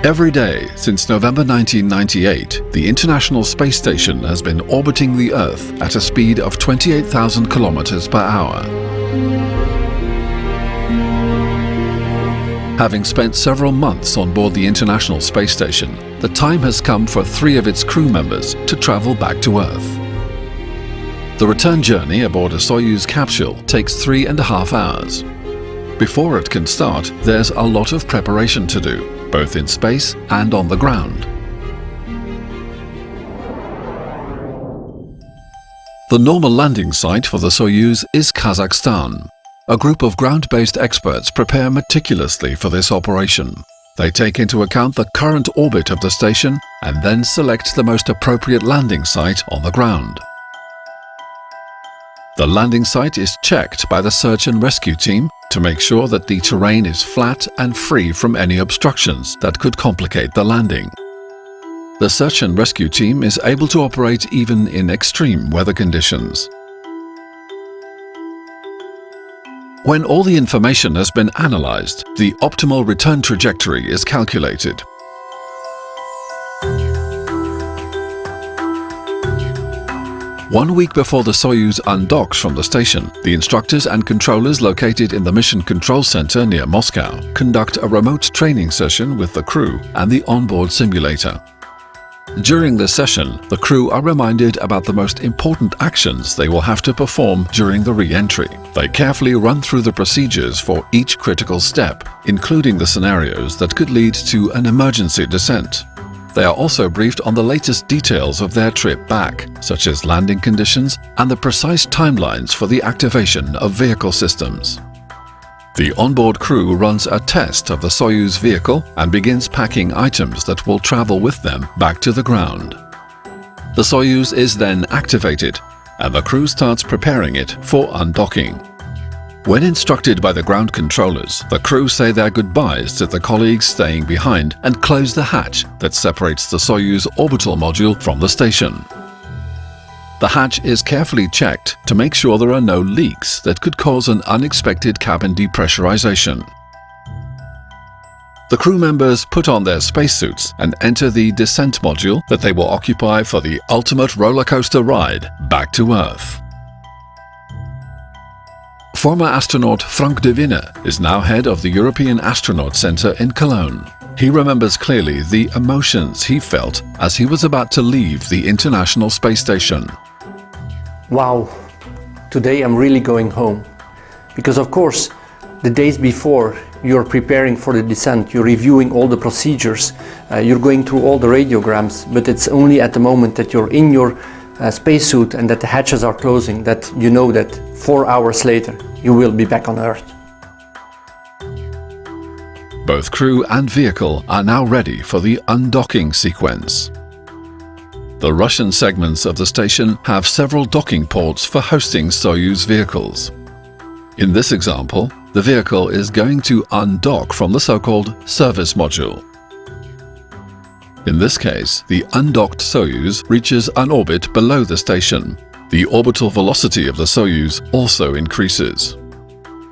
Every day since November 1998, the International Space Station has been orbiting the Earth at a speed of 28,000 kilometers per hour. Having spent several months on board the International Space Station, the time has come for 3 of its crew members to travel back to Earth. The return journey aboard a Soyuz capsule takes 3.5 hours. Before it can start, there's a lot of preparation to do, both in space and on the ground. The normal landing site for the Soyuz is Kazakhstan. A group of ground-based experts prepare meticulously for this operation. They take into account the current orbit of the station and then select the most appropriate landing site on the ground. The landing site is checked by the search and rescue team to make sure that the terrain is flat and free from any obstructions that could complicate the landing. The search and rescue team is able to operate even in extreme weather conditions. When all the information has been analyzed, the optimal return trajectory is calculated. One week before the Soyuz undocks from the station, the instructors and controllers located in the Mission Control Center near Moscow conduct a remote training session with the crew and the onboard simulator. During this session, the crew are reminded about the most important actions they will have to perform during the re-entry. They carefully run through the procedures for each critical step, including the scenarios that could lead to an emergency descent. They are also briefed on the latest details of their trip back, such as landing conditions and the precise timelines for the activation of vehicle systems. The onboard crew runs a test of the Soyuz vehicle and begins packing items that will travel with them back to the ground. The Soyuz is then activated, and the crew starts preparing it for undocking. When instructed by the ground controllers, the crew say their goodbyes to the colleagues staying behind and close the hatch that separates the Soyuz orbital module from the station. The hatch is carefully checked to make sure there are no leaks that could cause an unexpected cabin depressurization. The crew members put on their spacesuits and enter the descent module that they will occupy for the ultimate roller coaster ride back to Earth. Former astronaut Frank de Winne is now head of the European Astronaut Center in Cologne. He remembers clearly the emotions he felt as he was about to leave the International Space Station. Wow, today I'm really going home. Because of course, the days before you're preparing for the descent, you're reviewing all the procedures, you're going through all the radiograms, but it's only at the moment that you're in your spacesuit and that the hatches are closing that you know that 4 hours later you will be back on Earth. Both crew and vehicle are now ready for the undocking sequence. The Russian segments of the station have several docking ports for hosting Soyuz vehicles. In this example, the vehicle is going to undock from the so-called service module. In this case, the undocked Soyuz reaches an orbit below the station. The orbital velocity of the Soyuz also increases.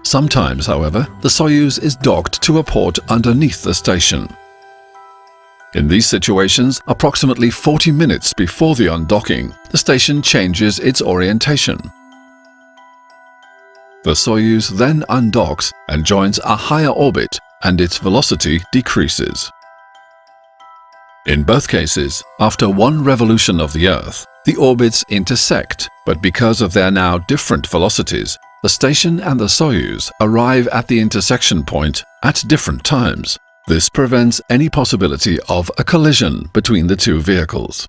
Sometimes, however, the Soyuz is docked to a port underneath the station. In these situations, approximately 40 minutes before the undocking, the station changes its orientation. The Soyuz then undocks and joins a higher orbit, and its velocity decreases. In both cases, after one revolution of the Earth, the orbits intersect, but because of their now different velocities, the station and the Soyuz arrive at the intersection point at different times. This prevents any possibility of a collision between the two vehicles.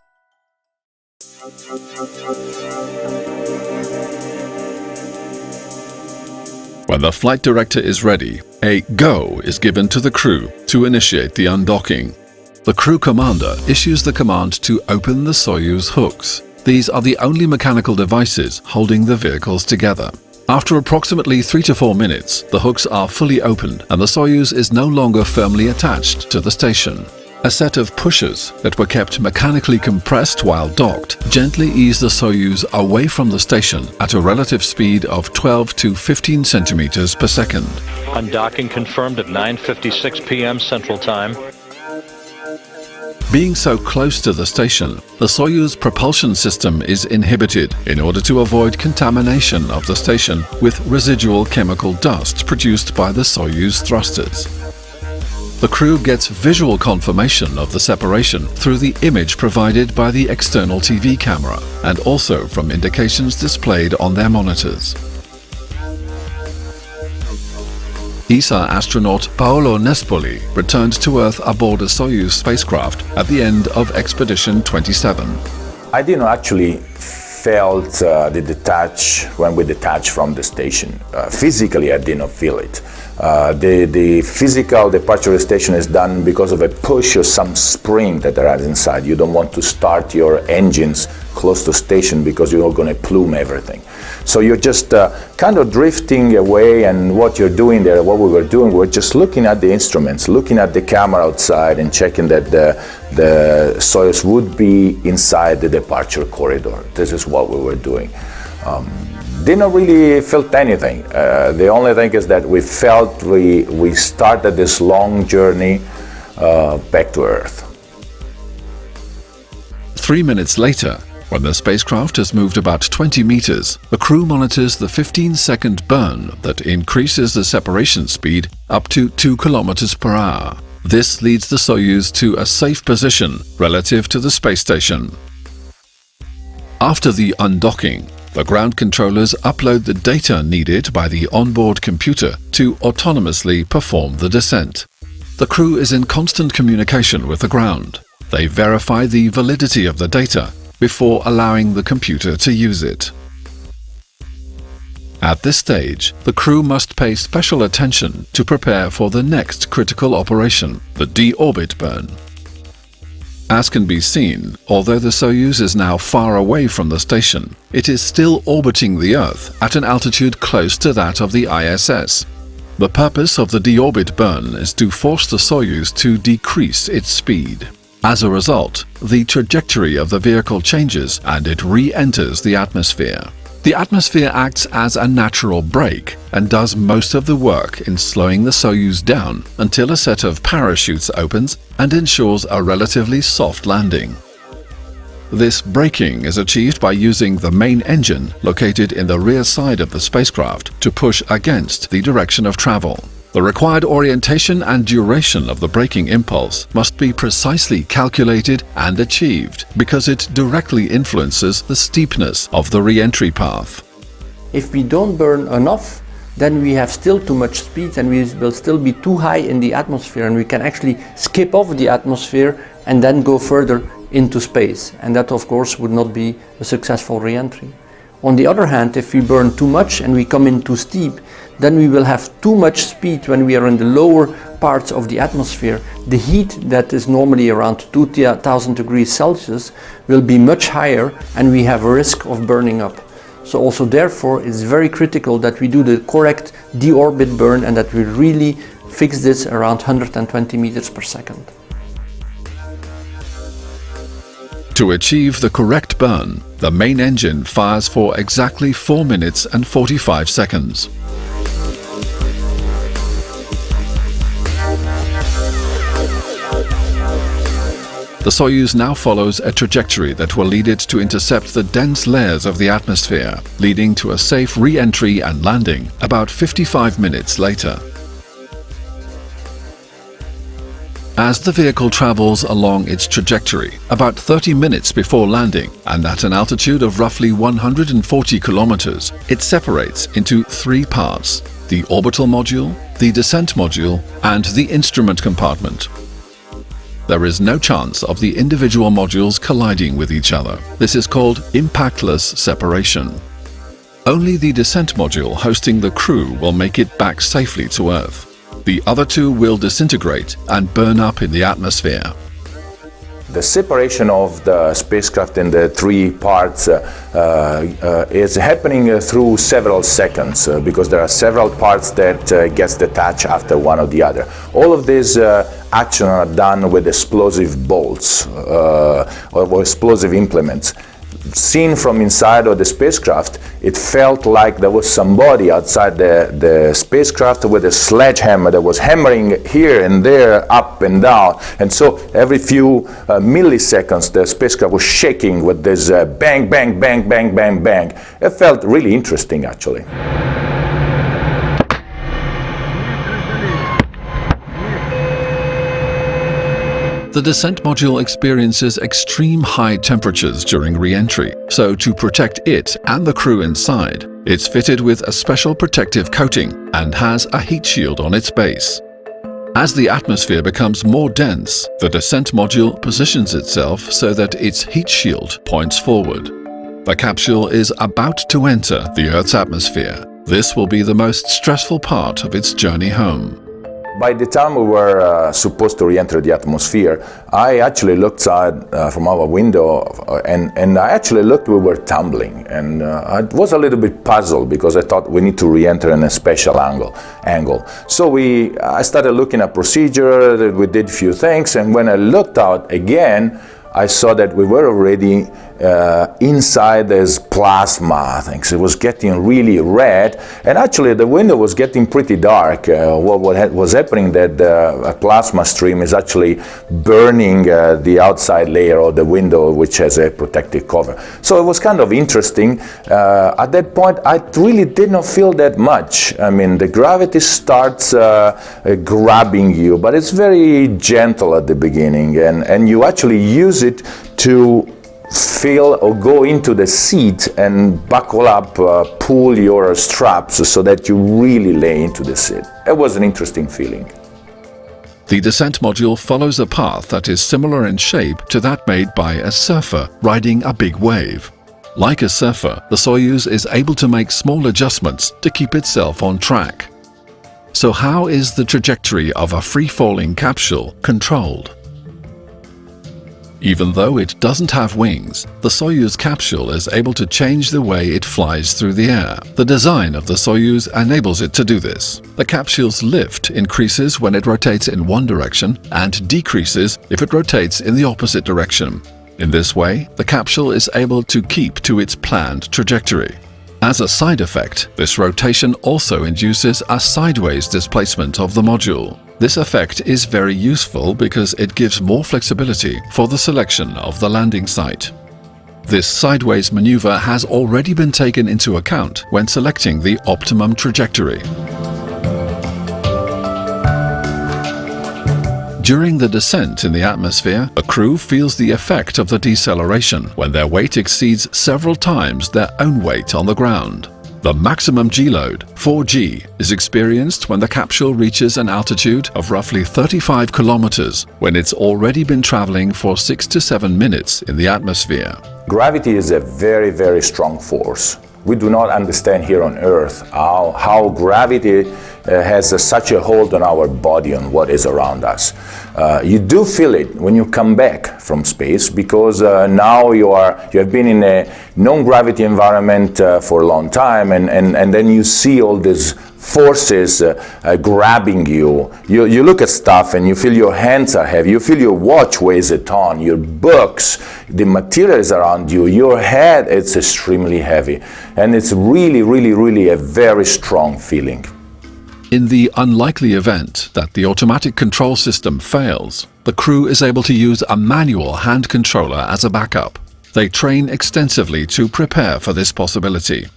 When the flight director is ready, a "go" is given to the crew to initiate the undocking. The crew commander issues the command to open the Soyuz hooks. These are the only mechanical devices holding the vehicles together. After approximately 3 to 4 minutes, the hooks are fully opened and the Soyuz is no longer firmly attached to the station. A set of pushers that were kept mechanically compressed while docked gently ease the Soyuz away from the station at a relative speed of 12 to 15 centimeters per second. Undocking confirmed at 9:56 p.m. Central Time. Being so close to the station, the Soyuz propulsion system is inhibited in order to avoid contamination of the station with residual chemical dust produced by the Soyuz thrusters. The crew gets visual confirmation of the separation through the image provided by the external TV camera and also from indications displayed on their monitors. ESA astronaut Paolo Nespoli returned to Earth aboard a Soyuz spacecraft at the end of Expedition 27. I didn't actually felt the detach when we detached from the station. Physically, I did not feel it. The physical departure of the station is done because of a push or some spring that there is inside. You don't want to start your engines close to station because you're going to plume everything. So you're just kind of drifting away, and what you're doing there, what we were doing, we're just looking at the instruments, looking at the camera outside and checking that the Soyuz would be inside the departure corridor. This is what we were doing. Didn't really felt anything. The only thing is that we felt we started this long journey back to Earth. 3 minutes later, when the spacecraft has moved about 20 meters, the crew monitors the 15-second burn that increases the separation speed up to 2 kilometers per hour. This leads the Soyuz to a safe position relative to the space station. After the undocking, the ground controllers upload the data needed by the onboard computer to autonomously perform the descent. The crew is in constant communication with the ground. They verify the validity of the data before allowing the computer to use it. At this stage, the crew must pay special attention to prepare for the next critical operation, the deorbit burn. As can be seen, although the Soyuz is now far away from the station, it is still orbiting the Earth at an altitude close to that of the ISS. The purpose of the deorbit burn is to force the Soyuz to decrease its speed. As a result, the trajectory of the vehicle changes and it re-enters the atmosphere. The atmosphere acts as a natural brake and does most of the work in slowing the Soyuz down until a set of parachutes opens and ensures a relatively soft landing. This braking is achieved by using the main engine located in the rear side of the spacecraft to push against the direction of travel. The required orientation and duration of the braking impulse must be precisely calculated and achieved because it directly influences the steepness of the re-entry path. If we don't burn enough, then we have still too much speed and we will still be too high in the atmosphere, and we can actually skip off the atmosphere and then go further into space. And that, of course, would not be a successful re-entry. On the other hand, if we burn too much and we come in too steep, then we will have too much speed when we are in the lower parts of the atmosphere. The heat that is normally around 2000 degrees Celsius will be much higher and we have a risk of burning up. So also therefore it's very critical that we do the correct deorbit burn and that we really fix this around 120 meters per second. To achieve the correct burn, the main engine fires for exactly 4 minutes and 45 seconds. The Soyuz now follows a trajectory that will lead it to intercept the dense layers of the atmosphere, leading to a safe re-entry and landing about 55 minutes later. As the vehicle travels along its trajectory, about 30 minutes before landing, and at an altitude of roughly 140 kilometers, it separates into 3 parts: the orbital module, the descent module, and the instrument compartment. There is no chance of the individual modules colliding with each other. This is called impactless separation. Only the descent module hosting the crew will make it back safely to Earth. The other 2 will disintegrate and burn up in the atmosphere. The separation of the spacecraft in the 3 parts is happening through several seconds because there are several parts that gets detached after one or the other. All of these actions are done with explosive bolts or explosive implements. seen from inside of the spacecraft, it felt like there was somebody outside the spacecraft with a sledgehammer that was hammering here and there, up and down. And so every few milliseconds, the spacecraft was shaking with this bang, bang, bang, bang, bang, bang. It felt really interesting, actually. The descent module experiences extreme high temperatures during re-entry, so to protect it and the crew inside, it's fitted with a special protective coating and has a heat shield on its base. As the atmosphere becomes more dense, the descent module positions itself so that its heat shield points forward. The capsule is about to enter the Earth's atmosphere. This will be the most stressful part of its journey home. By the time we were supposed to re-enter the atmosphere, I actually looked out from our window and I actually looked, we were tumbling. And I was a little bit puzzled because I thought we need to re-enter in a special angle. So I started looking at procedure, we did a few things, and when I looked out again, I saw that we were already inside this plasma things. It was getting really red, and actually the window was getting pretty dark. What was happening that the plasma stream is actually burning the outside layer of the window, which has a protective cover. So it was kind of interesting. At that point, I really did not feel that much. I mean, the gravity starts grabbing you, but it's very gentle at the beginning, and you actually use it to feel or go into the seat and buckle up, pull your straps so that you really lay into the seat. It was an interesting feeling. The descent module follows a path that is similar in shape to that made by a surfer riding a big wave. Like a surfer, the Soyuz is able to make small adjustments to keep itself on track. So how is the trajectory of a free-falling capsule controlled? Even though it doesn't have wings, the Soyuz capsule is able to change the way it flies through the air. The design of the Soyuz enables it to do this. The capsule's lift increases when it rotates in one direction and decreases if it rotates in the opposite direction. In this way, the capsule is able to keep to its planned trajectory. As a side effect, this rotation also induces a sideways displacement of the module. This effect is very useful because it gives more flexibility for the selection of the landing site. This sideways maneuver has already been taken into account when selecting the optimum trajectory. During the descent in the atmosphere, the crew feels the effect of the deceleration when their weight exceeds several times their own weight on the ground. The maximum G-load, 4G, is experienced when the capsule reaches an altitude of roughly 35 kilometers when it's already been traveling for 6 to 7 minutes in the atmosphere. Gravity is a very, very strong force. We do not understand here on Earth how gravity has such a hold on our body, on what is around us. You do feel it when you come back from space because now you have been in a non-gravity environment for a long time, and then you see all these forces grabbing you. You look at stuff and you feel your hands are heavy, you feel your watch weighs a ton, your books, the materials around you, your head, it's extremely heavy. And it's really, really, really a very strong feeling. In the unlikely event that the automatic control system fails, the crew is able to use a manual hand controller as a backup. They train extensively to prepare for this possibility.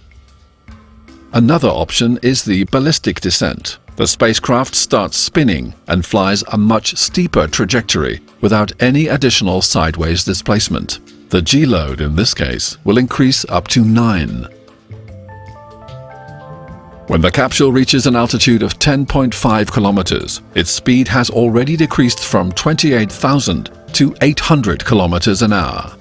Another option is the ballistic descent. The spacecraft starts spinning and flies a much steeper trajectory without any additional sideways displacement. The G-load in this case will increase up to 9. When the capsule reaches an altitude of 10.5 kilometers, its speed has already decreased from 28,000 to 800 kilometers an hour.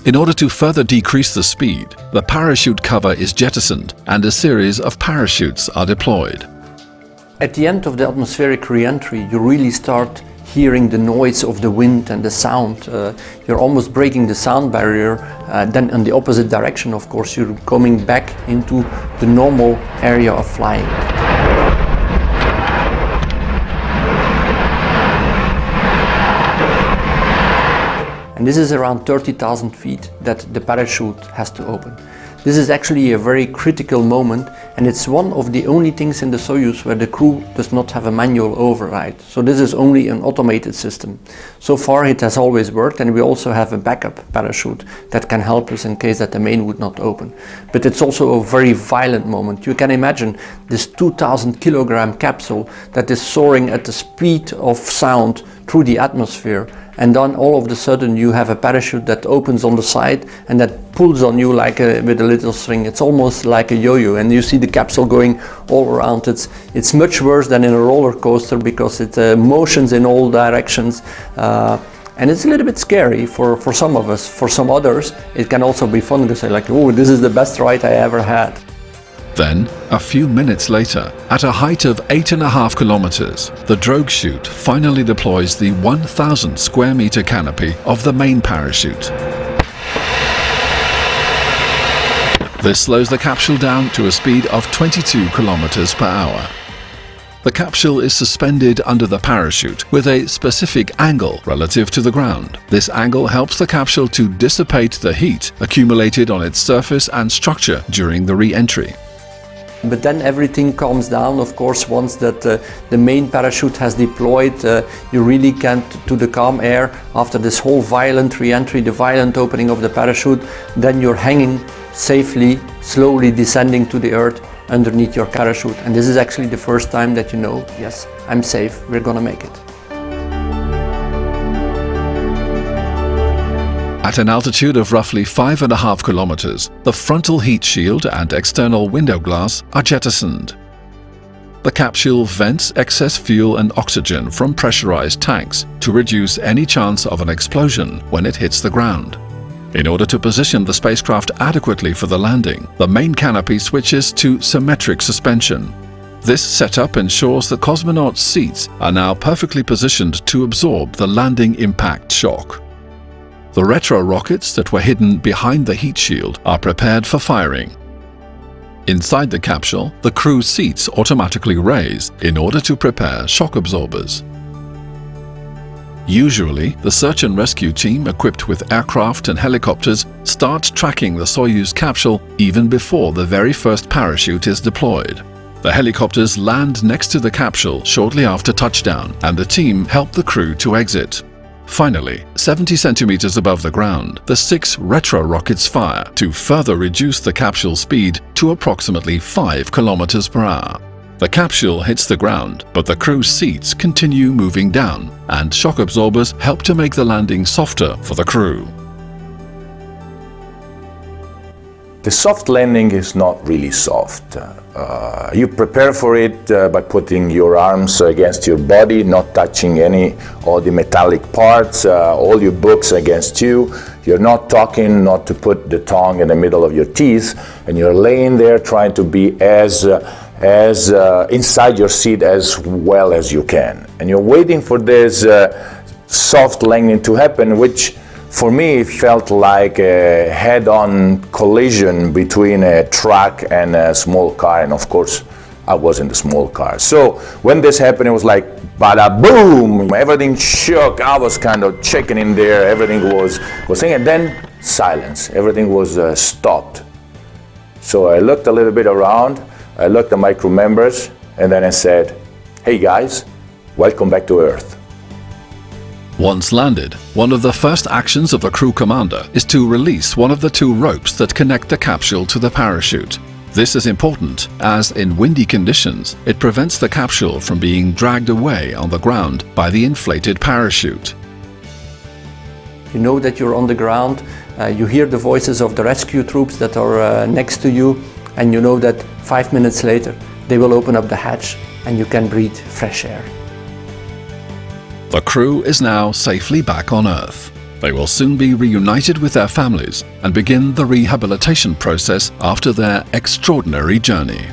In order to further decrease the speed, the parachute cover is jettisoned and a series of parachutes are deployed. At the end of the atmospheric re-entry, you really start hearing the noise of the wind and the sound. You're almost breaking the sound barrier. Then in the opposite direction, of course, you're coming back into the normal area of flying. And this is around 30,000 feet that the parachute has to open. This is actually a very critical moment, and it's one of the only things in the Soyuz where the crew does not have a manual override. So this is only an automated system. So far it has always worked, and we also have a backup parachute that can help us in case that the main would not open. But it's also a very violent moment. You can imagine this 2,000 kilogram capsule that is soaring at the speed of sound through the atmosphere, and then all of a sudden you have a parachute that opens on the side and that pulls on you with a little string. It's almost like a yo-yo, and you see the capsule going all around. It's much worse than in a roller coaster because it motions in all directions, and it's a little bit scary for some of us. For some others it can also be fun to say like, oh, this is the best ride I ever had. Then, a few minutes later, at a height of 8.5 kilometers, the drogue chute finally deploys the 1,000 square meter canopy of the main parachute. This slows the capsule down to a speed of 22 kilometers per hour. The capsule is suspended under the parachute with a specific angle relative to the ground. This angle helps the capsule to dissipate the heat accumulated on its surface and structure during the re-entry. But then everything calms down, of course, once that the main parachute has deployed. You really can't to the calm air after this whole violent re-entry, the violent opening of the parachute. Then you're hanging safely, slowly descending to the earth underneath your parachute. And this is actually the first time that you know, yes, I'm safe, we're gonna make it. At an altitude of roughly 5.5 kilometers, the frontal heat shield and external window glass are jettisoned. The capsule vents excess fuel and oxygen from pressurized tanks to reduce any chance of an explosion when it hits the ground. In order to position the spacecraft adequately for the landing, the main canopy switches to symmetric suspension. This setup ensures the cosmonauts' seats are now perfectly positioned to absorb the landing impact shock. The retro rockets that were hidden behind the heat shield are prepared for firing. Inside the capsule, the crew seats automatically raise in order to prepare shock absorbers. Usually, the search and rescue team equipped with aircraft and helicopters start tracking the Soyuz capsule even before the very first parachute is deployed. The helicopters land next to the capsule shortly after touchdown, and the team help the crew to exit. Finally, 70 centimeters above the ground, the 6 retro rockets fire to further reduce the capsule speed to approximately 5 kilometers per hour. The capsule hits the ground, but the crew's seats continue moving down, and shock absorbers help to make the landing softer for the crew. The soft landing is not really soft. You prepare for it by putting your arms against your body, not touching all the metallic parts, all your books against you. You're not talking, not to put the tongue in the middle of your teeth, and you're laying there trying to be as inside your seat as well as you can. And you're waiting for this soft landing to happen, which for me felt like a head-on collision between a truck and a small car, and of course I was in the small car. So when this happened, it was like bada boom, everything shook. I was kind of checking in there, everything was saying, and then silence, everything was stopped. So I looked a little bit around, I looked at my crew members, and then I said, hey guys, welcome back to Earth. Once landed, one of the first actions of the crew commander is to release one of the 2 ropes that connect the capsule to the parachute. This is important as, in windy conditions, it prevents the capsule from being dragged away on the ground by the inflated parachute. You know that you're on the ground, you hear the voices of the rescue troops that are next to you, and you know that 5 minutes later they will open up the hatch and you can breathe fresh air. The crew is now safely back on Earth. They will soon be reunited with their families and begin the rehabilitation process after their extraordinary journey.